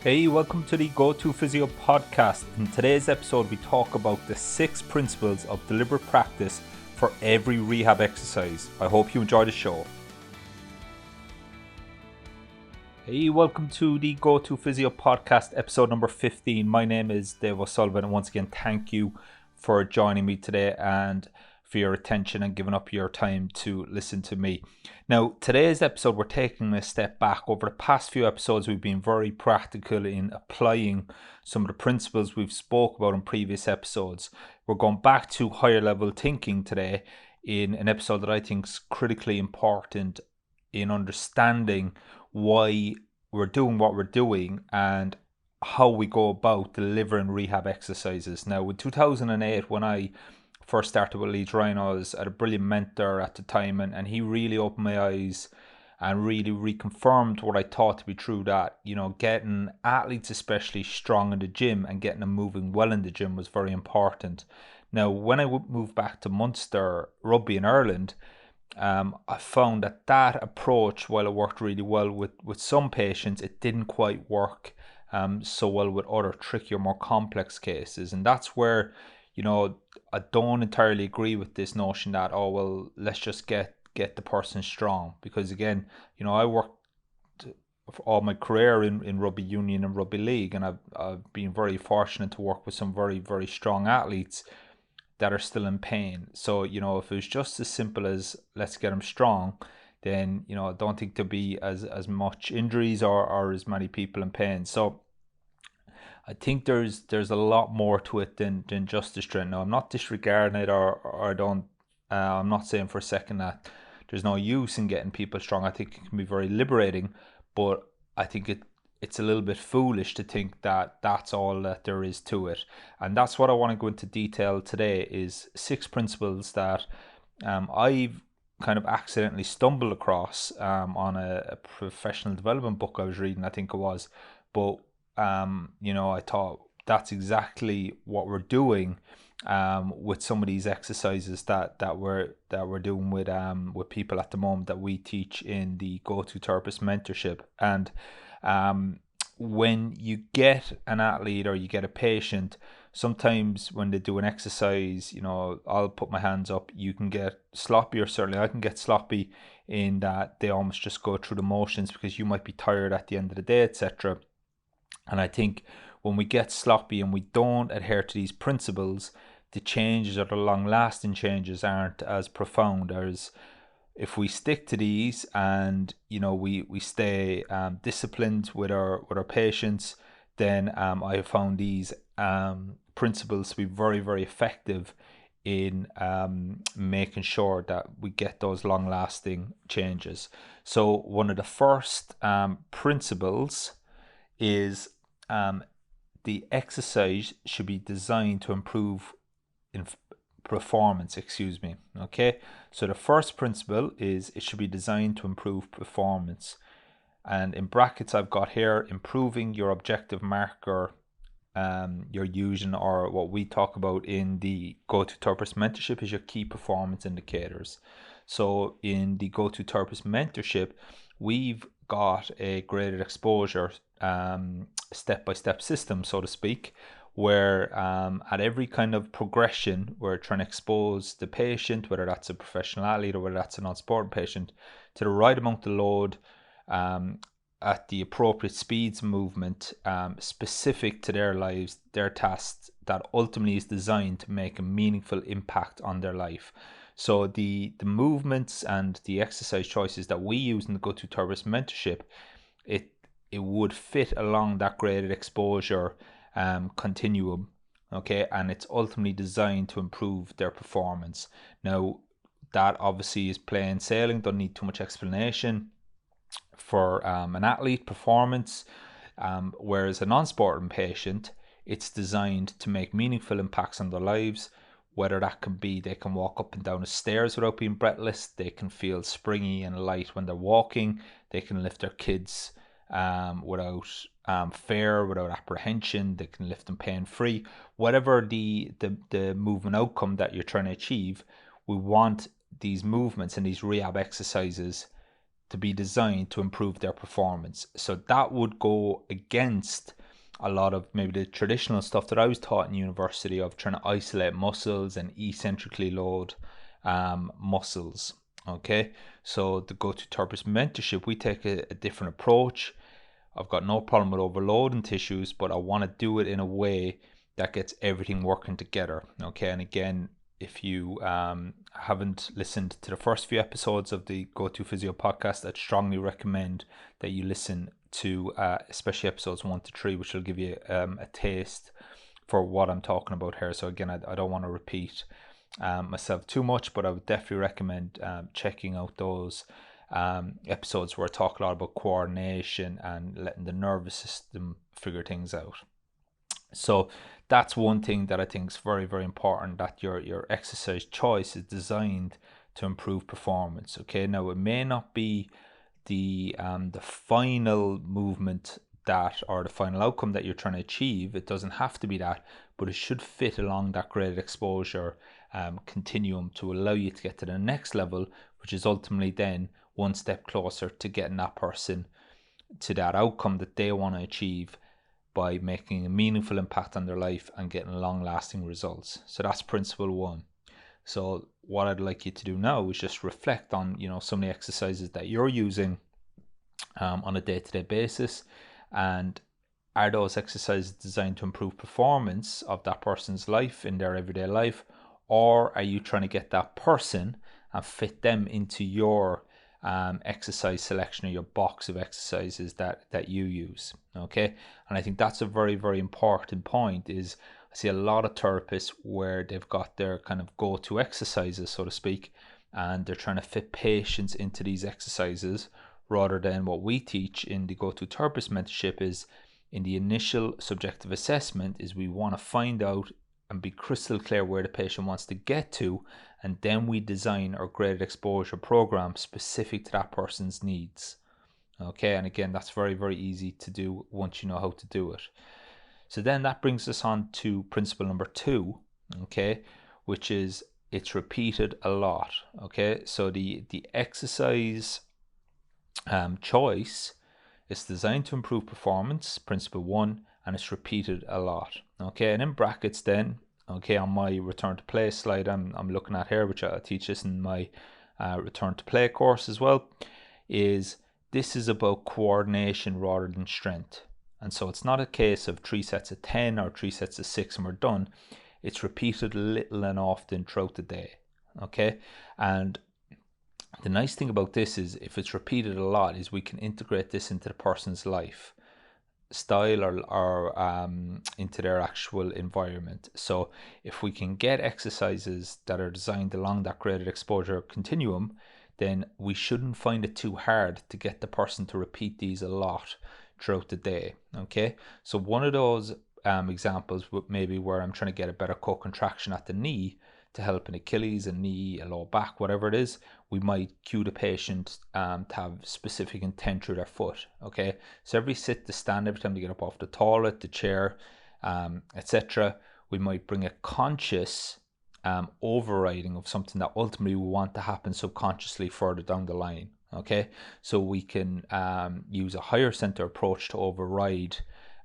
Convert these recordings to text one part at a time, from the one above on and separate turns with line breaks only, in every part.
Hey, welcome to the Go-To Physio podcast. In today's episode, we talk about the 6 principles of deliberate practice for every rehab exercise. I hope you enjoy the show. Hey, welcome to the Go-To Physio podcast, episode number 15. My name is Dave O'Sullivan, and once again, thank you for joining me today and for your attention and giving up your time to listen to me. Now, today's episode, we're taking a step back. Over the past few episodes, we've been very practical in applying some of the principles we've spoke about in previous episodes. We're going back to higher level thinking today in an episode that I think is critically important in understanding why we're doing what we're doing and how we go about delivering rehab exercises. Now, in 2008, when I first started with Leeds Rhino, I was at a brilliant mentor at the time, and he really opened my eyes and really reconfirmed what I thought to be true, that, you know, getting athletes especially strong in the gym and getting them moving well in the gym was very important. Now, when I moved back to Munster rugby in Ireland, I found that approach, while it worked really well with some patients, it didn't quite work so well with other trickier, more complex cases. And that's where, you know, I don't entirely agree with this notion that, oh, well, let's just get the person strong. Because again, you know, I worked for all my career in rugby union and rugby league, and I've been very fortunate to work with some very, very strong athletes that are still in pain. So, you know, if it was just as simple as let's get them strong, then, you know, I don't think there'd be as much injuries or as many people in pain. So I think there's a lot more to it than just the strength. Now, I'm not disregarding it, or I don't. I'm not saying for a second that there's no use in getting people strong. I think it can be very liberating, but I think it's a little bit foolish to think that that's all that there is to it. And that's what I want to go into detail today, is 6 principles that I've kind of accidentally stumbled across on a professional development book I was reading, I think it was. But you know, I thought that's exactly what we're doing with some of these exercises that we're doing with people at the moment that we teach in the Go-To Therapist mentorship. And when you get an athlete or you get a patient, sometimes when they do an exercise, you know, I'll put my hands up, you can get sloppy, or certainly I can get sloppy, in that they almost just go through the motions because you might be tired at the end of the day, etc. And I think when we get sloppy and we don't adhere to these principles, the changes, or the long lasting changes, aren't as profound as if we stick to these. And, you know, we stay disciplined with our patients. Then I have found these principles to be very, very effective in making sure that we get those long lasting changes. So one of the first principles is the exercise should be designed to improve in performance. Okay, so the first principle is it should be designed to improve performance, and in brackets I've got here improving your objective marker, you're using, or what we talk about in the Go-To Therapist mentorship, is your key performance indicators. So in the Go-To Therapist mentorship, we've got a graded exposure step-by-step system, so to speak, where at every kind of progression, we're trying to expose the patient, whether that's a professional athlete or whether that's a non-sport patient, to the right amount of load, at the appropriate speeds movement, specific to their lives, their tasks, that ultimately is designed to make a meaningful impact on their life. So the movements and the exercise choices that we use in the Go-To Therapist mentorship, it would fit along that graded exposure continuum, okay, and it's ultimately designed to improve their performance. Now, that obviously is plain sailing, don't need too much explanation for an athlete performance, whereas a non-sporting patient, it's designed to make meaningful impacts on their lives, whether that can be they can walk up and down the stairs without being breathless, they can feel springy and light when they're walking, they can lift their kids without fear, without apprehension, they can lift them pain-free. Whatever the movement outcome that you're trying to achieve, we want these movements and these rehab exercises to be designed to improve their performance. So that would go against a lot of maybe the traditional stuff that I was taught in university of trying to isolate muscles and eccentrically load muscles. Okay, so the Go-To-Therapist mentorship, we take a different approach. I've got no problem with overloading tissues, but I want to do it in a way that gets everything working together. Okay, and again, if you haven't listened to the first few episodes of the Go-To Physio podcast, I'd strongly recommend that you listen to especially episodes 1 to 3, which will give you a taste for what I'm talking about here. So again, I don't want to repeat myself too much, but I would definitely recommend checking out those episodes where I talk a lot about coordination and letting the nervous system figure things out. So that's one thing that I think is very, very important, that your exercise choice is designed to improve performance. Okay, now it may not be the final movement that, or the final outcome that you're trying to achieve. It doesn't have to be that, but it should fit along that graded exposure continuum to allow you to get to the next level, which is ultimately then one step closer to getting that person to that outcome that they want to achieve by making a meaningful impact on their life and getting long-lasting results. So that's principle 1. So what I'd like you to do now is just reflect on, some of the exercises that you're using on a day-to-day basis, and are those exercises designed to improve performance of that person's life in their everyday life, or are you trying to get that person and fit them into your exercise selection or your box of exercises that you use? Okay, and I think that's a very, very important point. Is I see a lot of therapists where they've got their kind of go-to exercises, so to speak, and they're trying to fit patients into these exercises, rather than what we teach in the Go-To-Therapist mentorship is, in the initial subjective assessment, is we want to find out and be crystal clear where the patient wants to get to, and then we design our graded exposure program specific to that person's needs. Okay, and again, that's very, very easy to do once you know how to do it. So then that brings us on to principle number 2, okay, which is it's repeated a lot. Okay, so the exercise choice is designed to improve performance, principle 1, and it's repeated a lot. Okay, and in brackets then, okay, on my return to play slide I'm looking at here, which I teach this in my return to play course as well, is this is about coordination rather than strength. And so it's not a case of 3 sets of 10 or 3 sets of 6 and we're done. It's repeated little and often throughout the day. Okay, and the nice thing about this is if it's repeated a lot is we can integrate this into the person's life style or into their actual environment. So if we can get exercises that are designed along that graded exposure continuum, then we shouldn't find it too hard to get the person to repeat these a lot throughout the day. Okay, so one of those examples would maybe where I'm trying to get a better co-contraction at the knee to help an Achilles, a knee, a low back, whatever it is, we might cue the patient to have specific intent through their foot. Okay, so every sit to stand, every time they get up off the toilet, the chair, etc., we might bring a conscious overriding of something that ultimately we want to happen subconsciously further down the line. Okay, so we can use a higher center approach to override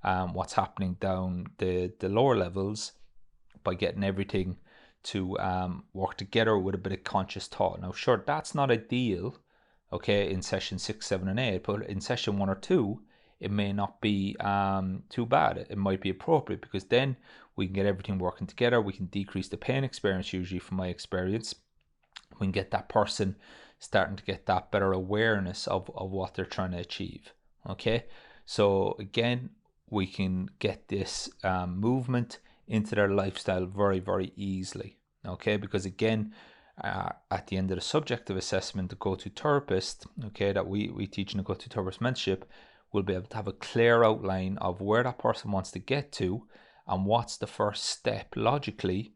what's happening down the lower levels by getting everything to work together with a bit of conscious thought. Now, sure, that's not ideal, okay, in session 6, 7, and 8, but in session 1 or 2, it may not be too bad. It might be appropriate because then we can get everything working together. We can decrease the pain experience, usually from my experience. We can get that person starting to get that better awareness of what they're trying to achieve. Okay, so again, we can get this movement into their lifestyle very, very easily. Okay, because again, at the end of the subjective assessment, the Go-To-Therapist, okay, that we teach in the Go-To-Therapist mentorship, will be able to have a clear outline of where that person wants to get to and what's the first step logically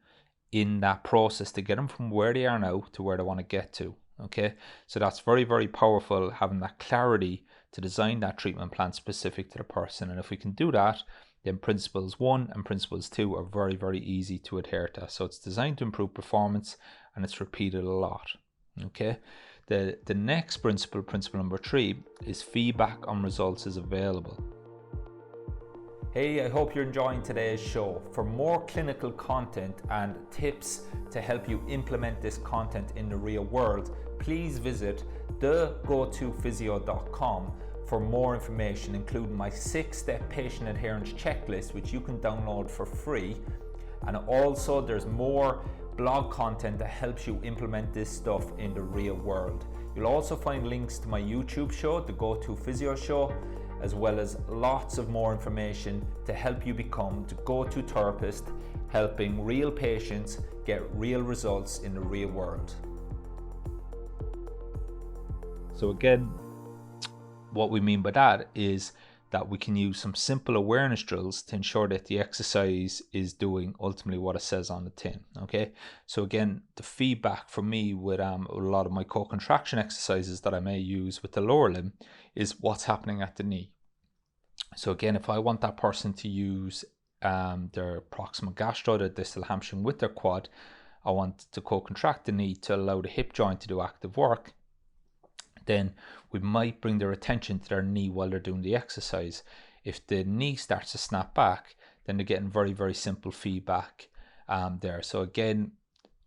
in that process to get them from where they are now to where they want to get to. Okay, so that's very, very powerful, having that clarity to design that treatment plan specific to the person. And if we can do that, then principles 1 and principles 2 are very, very easy to adhere to. So it's designed to improve performance and it's repeated a lot. Okay, The next principle number 3, is feedback on results is available. Hey, I hope you're enjoying today's show. For more clinical content and tips to help you implement this content in the real world, please visit thegotophysio.com for more information, including my 6-step patient adherence checklist, which you can download for free. And also there's more blog content that helps you implement this stuff in the real world. You'll also find links to my YouTube show, The Go-To Physio Show, as well as lots of more information to help you become the go-to therapist, helping real patients get real results in the real world. So again, what we mean by that is that we can use some simple awareness drills to ensure that the exercise is doing ultimately what it says on the tin. Okay, so again, the feedback for me with a lot of my core contraction exercises that I may use with the lower limb is what's happening at the knee. So again, if I want that person to use their proximal gastroid or distal hamstring with their quad, I want to co-contract the knee to allow the hip joint to do active work, then we might bring their attention to their knee while they're doing the exercise. If the knee starts to snap back, then they're getting very, very simple feedback there. So again,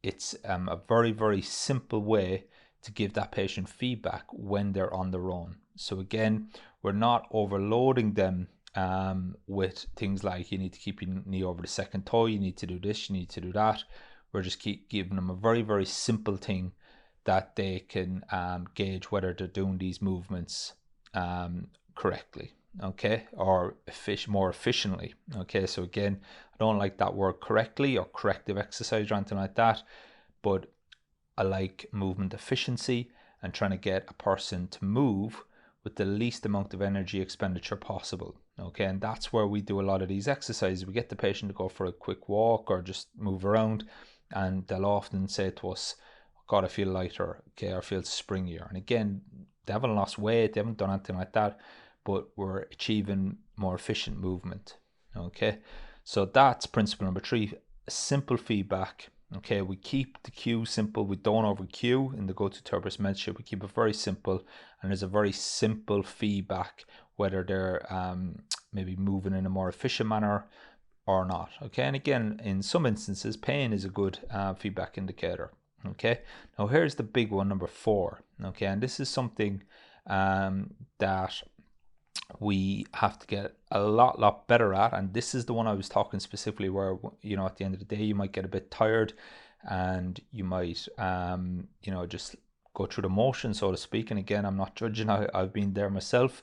it's a very, very simple way to give that patient feedback when they're on their own. So again, we're not overloading them with things like you need to keep your knee over the second toe, you need to do this, you need to do that. We're just keep giving them a very, very simple thing that they can gauge whether they're doing these movements correctly, okay, or more efficiently. Okay, so again, I don't like that word correctly or corrective exercise or anything like that, but I like movement efficiency and trying to get a person to move with the least amount of energy expenditure possible. Okay, and that's where we do a lot of these exercises. We get the patient to go for a quick walk or just move around, and they'll often say to us, God, I feel lighter, okay, or I feel springier. And again, they haven't lost weight, they haven't done anything like that, but we're achieving more efficient movement. Okay, so that's principle number 3, simple feedback. Okay, we keep the cue simple, we don't over cue in the go-to therapist mentorship, we keep it very simple, and there's a very simple feedback whether they're maybe moving in a more efficient manner or not. Okay, and again, in some instances, pain is a good feedback indicator. Okay, now here's the big one, number 4. Okay, and this is something that we have to get a lot better at, and this is the one I was talking specifically where, you know, at the end of the day you might get a bit tired and you might you know, just go through the motion, so to speak. And again, I'm not judging, I've been there myself,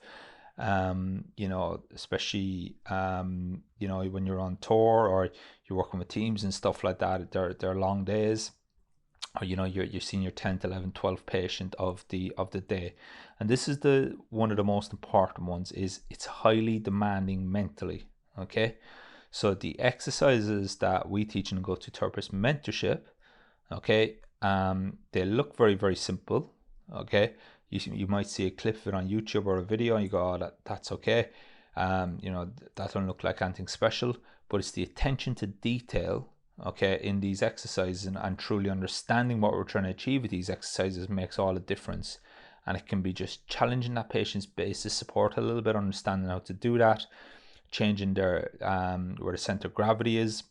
you know, especially you know, when you're on tour or you're working with teams and stuff like that, they're long days, or you know, you're seeing your 10th, 11th, 12th patient of the day. And this is the one of the most important ones, is it's highly demanding mentally. Okay, so the exercises that we teach in Go-To Therapist mentorship, okay, they look very, very simple. Okay, you might see a clip of it on YouTube or a video and you go, oh, that's okay, you know, that don't look like anything special, but it's the attention to detail, okay, in these exercises, and truly understanding what we're trying to achieve with these exercises makes all the difference. And it can be just challenging that patient's basis support a little bit, understanding how to do that, changing their where the center of gravity is,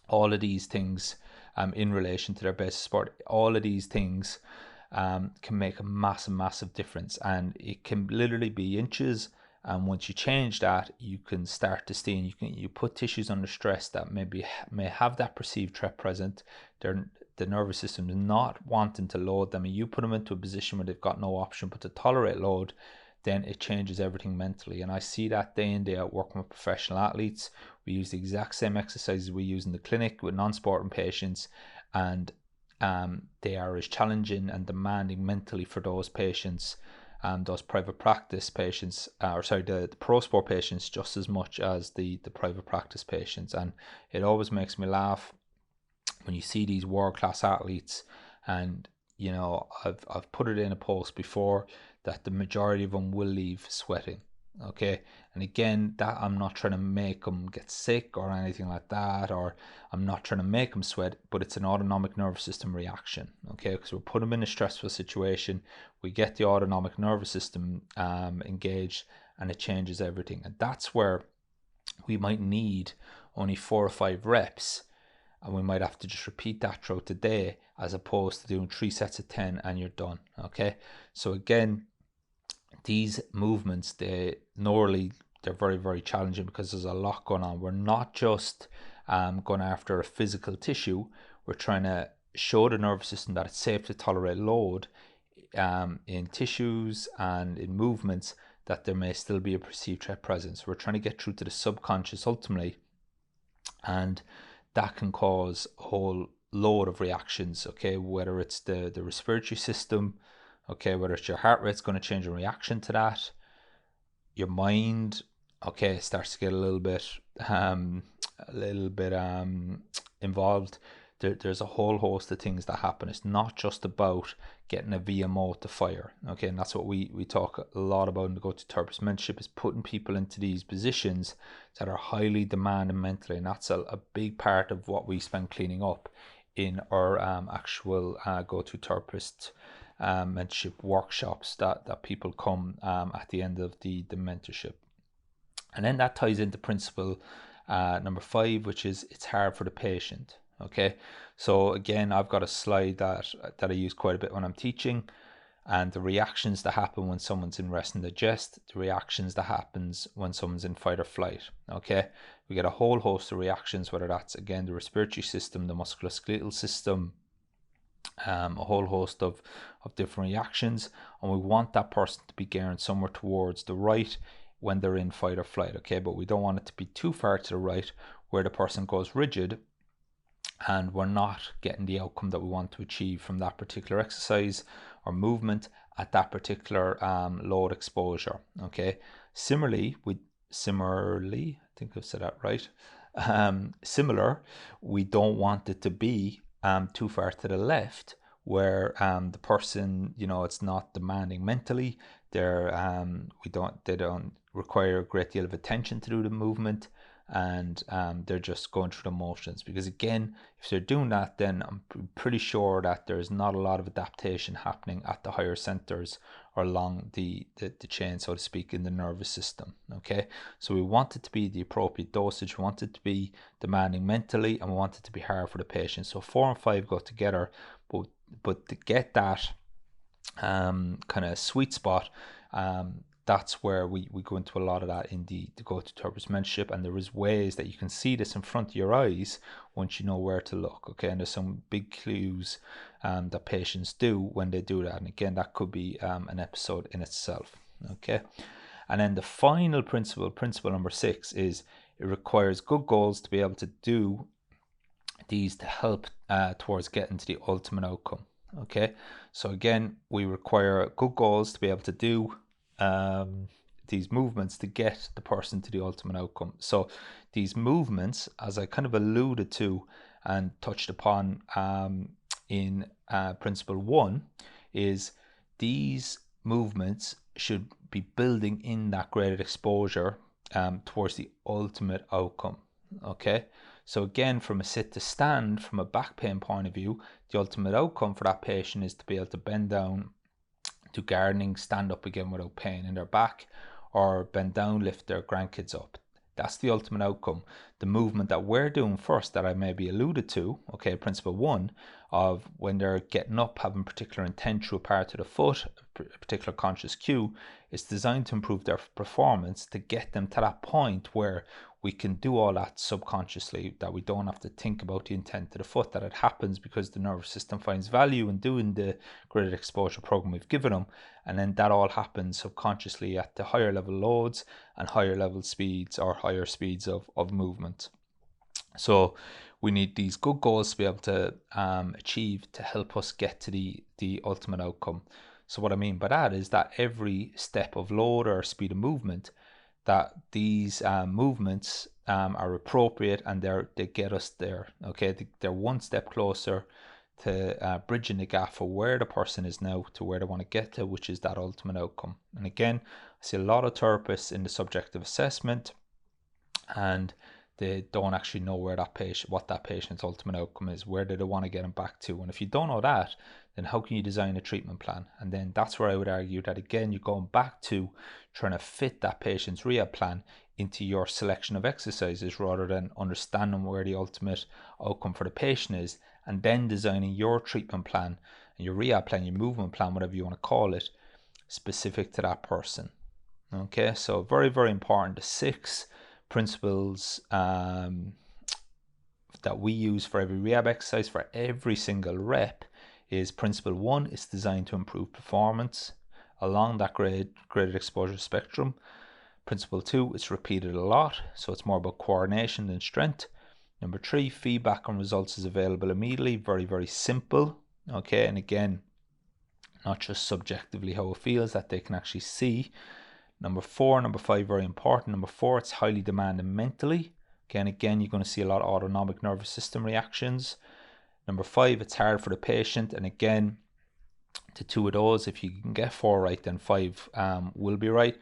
all of these things in relation to their basis support, all of these things can make a massive difference, and it can literally be inches. And once you change that, you can start to see, and you put tissues under stress that may have that perceived threat present. The nervous system is not wanting to load them, and you put them into a position where they've got no option but to tolerate load. Then it changes everything mentally. And I see that day in, day out working with professional athletes. We use the exact same exercises we use in the clinic with non-sporting patients, and they are as challenging and demanding mentally for those patients, those private practice patients, the pro sport patients, just as much as the private practice patients. And it always makes me laugh when you see these world-class athletes, and you know, I've put it in a post before that the majority of them will leave sweating. Okay, and again, that I'm not trying to make them get sick or anything like that, or I'm not trying to make them sweat, but it's an autonomic nervous system reaction. Okay, because we put them in a stressful situation, we get the autonomic nervous system engaged, and it changes everything. And that's where we might need only 4 or 5 reps, and we might have to just repeat that throughout the day, as opposed to doing 3 sets of 10 and you're done. Okay, so again, these movements, they're very, very challenging because there's a lot going on. We're not just going after a physical tissue. We're trying to show the nervous system that it's safe to tolerate load in tissues and in movements, that there may still be a perceived threat present. So we're trying to get through to the subconscious ultimately, and that can cause a whole load of reactions. Okay, whether it's the respiratory system, okay, whether it's your heart rate's going to change in reaction to that, your mind, okay, starts to get um a little bit involved. There's a whole host of things that happen. It's not just about getting a VMO to fire. Okay, and that's what we talk a lot about in the go to therapist mentorship, is putting people into these positions that are highly demanding mentally, and that's a big part of what we spend cleaning up in our actual go to therapist mentorship workshops that people come at the end of the mentorship. And then that ties into principle number 5, which is it's hard for the patient. Okay, so again, I've got a slide that I use quite a bit when I'm teaching, and the reactions that happen when someone's in rest and digest, the reactions that happens when someone's in fight or flight. Okay, we get a whole host of reactions, whether that's again the respiratory system, the musculoskeletal system, a whole host of different reactions, and we want that person to be gearing somewhere towards the right when they're in fight or flight. Okay, but we don't want it to be too far to the right where the person goes rigid and we're not getting the outcome that we want to achieve from that particular exercise or movement at that particular load exposure. Okay, similarly, I think I've said that right. Similar, we don't want it to be too far to the left where the person, it's not demanding mentally. They don't require a great deal of attention to do the movement, and they're just going through the motions. Because again, if they're doing that, then I'm pretty sure that there's not a lot of adaptation happening at the higher centers or along the chain, so to speak, in the nervous system. Okay, so we want it to be the appropriate dosage, we want it to be demanding mentally, and we want it to be hard for the patient. So 4 and 5 go together, but to get that kind of sweet spot, that's where we go into a lot of that in the go to therapist mentorship. And there is ways that you can see this in front of your eyes once you know where to look. Okay, and there's some big clues that patients do when they do that, and again, that could be an episode in itself. Okay, and then the final principle number 6, is it requires good goals to be able to do these to help towards getting to the ultimate outcome. Okay, so again, we require good goals to be able to do these movements to get the person to the ultimate outcome. So these movements, as I kind of alluded to and touched upon in principle 1, is these movements should be building in that graded exposure towards the ultimate outcome. Okay, so again, from a sit to stand, from a back pain point of view, the ultimate outcome for that patient is to be able to bend down, do gardening, stand up again without pain in their back, or bend down, lift their grandkids up. That's the ultimate outcome. The movement that we're doing first, that I maybe alluded to, okay, principle 1, of when they're getting up, having particular intent through a part of the foot, a particular conscious cue, is designed to improve their performance, to get them to that point where we can do all that subconsciously, that we don't have to think about the intent of the foot, that it happens because the nervous system finds value in doing the graded exposure program we've given them, and then that all happens subconsciously at the higher level loads and higher level speeds, or higher speeds of movement. So we need these good goals to be able to achieve to help us get to the ultimate outcome. So what I mean by that is that every step of load or speed of movement, that these movements are appropriate, and they get us there. Okay, they're one step closer bridging the gap for where the person is now to where they want to get to, which is that ultimate outcome. And again, I see a lot of therapists in the subjective assessment, and they don't actually know what that patient's ultimate outcome is. Where do they want to get them back to? And if you don't know that, then how can you design a treatment plan? And then that's where I would argue that, again, you're going back to trying to fit that patient's rehab plan into your selection of exercises, rather than understanding where the ultimate outcome for the patient is, and then designing your treatment plan and your rehab plan, your movement plan, whatever you want to call it, specific to that person. Okay, so very, very important. The 6 principles that we use for every rehab exercise, for every single rep, is principle 1 is designed to improve performance along that graded exposure spectrum. Principle 2, it's repeated a lot, so it's more about coordination than strength. Number 3, feedback on results is available immediately. Very, very simple. Okay, and again, not just subjectively how it feels, that they can actually see. Number 5, very important. Number 4, it's highly demanding mentally. Okay, and again, you're going to see a lot of autonomic nervous system reactions. Number 5, it's hard for the patient, and again, the 2 of those, if you can get 4 right, then 5 will be right,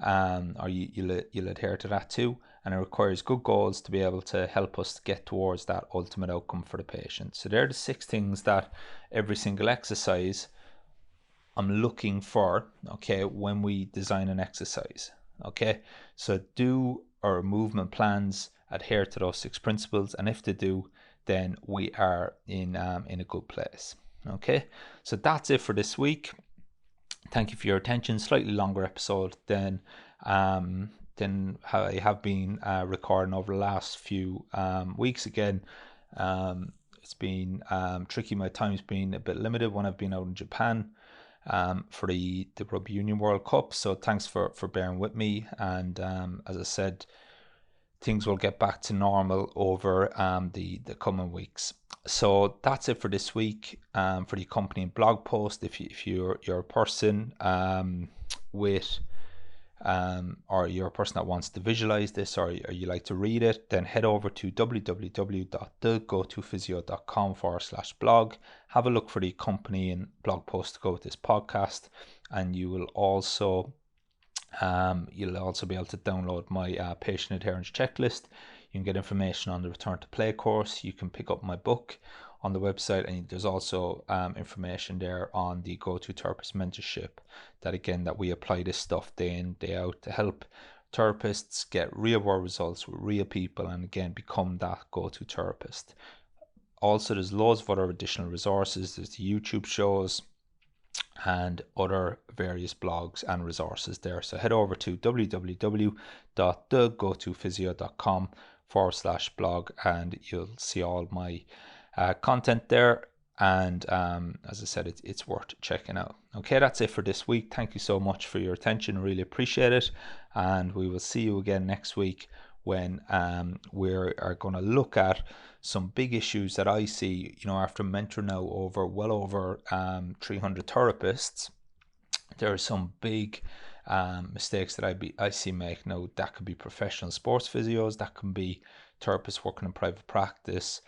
or you'll adhere to that too. And it requires good goals to be able to help us get towards that ultimate outcome for the patient. So they're the 6 things that every single exercise I'm looking for, okay, when we design an exercise. Okay, so do our movement plans adhere to those 6 principles, and if they do, then we are in a good place. Okay, so that's it for this week. Thank you for your attention. Slightly longer episode than how I have been recording over the last few weeks. Again, it's been tricky. My time's been a bit limited when I've been out in Japan for the Rugby Union World Cup. So thanks for bearing with me. And as I said, things will get back to normal over the coming weeks. So that's it for this week. For the accompanying blog post, if you're a person with or you're a person that wants to visualize this, or you like to read it, then head over to www.thegotophysio.com/blog. Have a look for the accompanying blog post to go with this podcast, and you will also be able to download my patient adherence checklist. You can get information on the Return to Play course. You can pick up my book on the website, and there's also information there on the Go-To Therapist mentorship, that we apply this stuff day in, day out to help therapists get real world results with real people, and again, become that go-to therapist. Also, there's loads of other additional resources. There's the YouTube shows and other various blogs and resources there. So head over to www.thegotophysio.com/blog, and you'll see all my content there. And as I said, it's worth checking out. Okay, that's it for this week. Thank you so much for your attention. Really appreciate it. And we will see you again next week, when we are going to look at some big issues that I see, after mentoring now well over 300 therapists. There are some big mistakes that I see make now. That could be professional sports physios, that can be therapists working in private practice,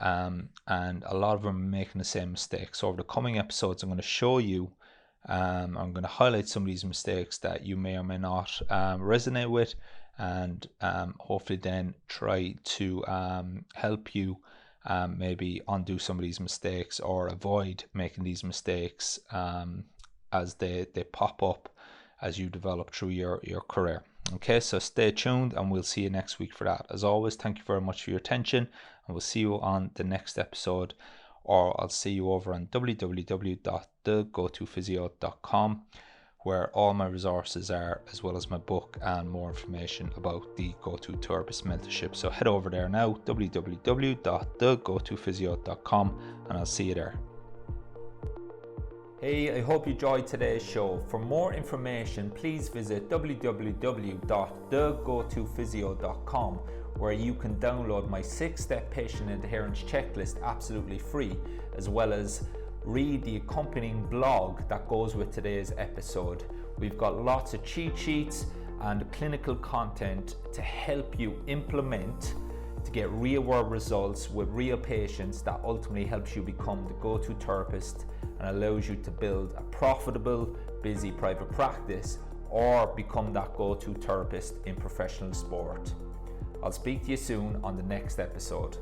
and a lot of them are making the same mistakes. So over the coming episodes, I'm going to show you, I'm going to highlight some of these mistakes that you may or may not resonate with, and hopefully then try to help you maybe undo some of these mistakes, or avoid making these mistakes as they pop up as you develop through your career. Okay, so stay tuned, and we'll see you next week for that. As always, thank you very much for your attention, and we'll see you on the next episode, or I'll see you over on www.thegotophysio.com, where all my resources are, as well as my book and more information about the Go-To Therapist mentorship. So head over there now, www.thegotophysio.com, and I'll see you there. Hey, I hope you enjoyed today's show. For more information, please visit www.thegotophysio.com, where you can download my 6-step patient adherence checklist absolutely free, as well as read the accompanying blog that goes with today's episode. We've got lots of cheat sheets and clinical content to help you implement to get real world results with real patients that ultimately helps you become the go-to therapist and allows you to build a profitable, busy private practice or become that go-to therapist in professional sport. I'll speak to you soon on the next episode.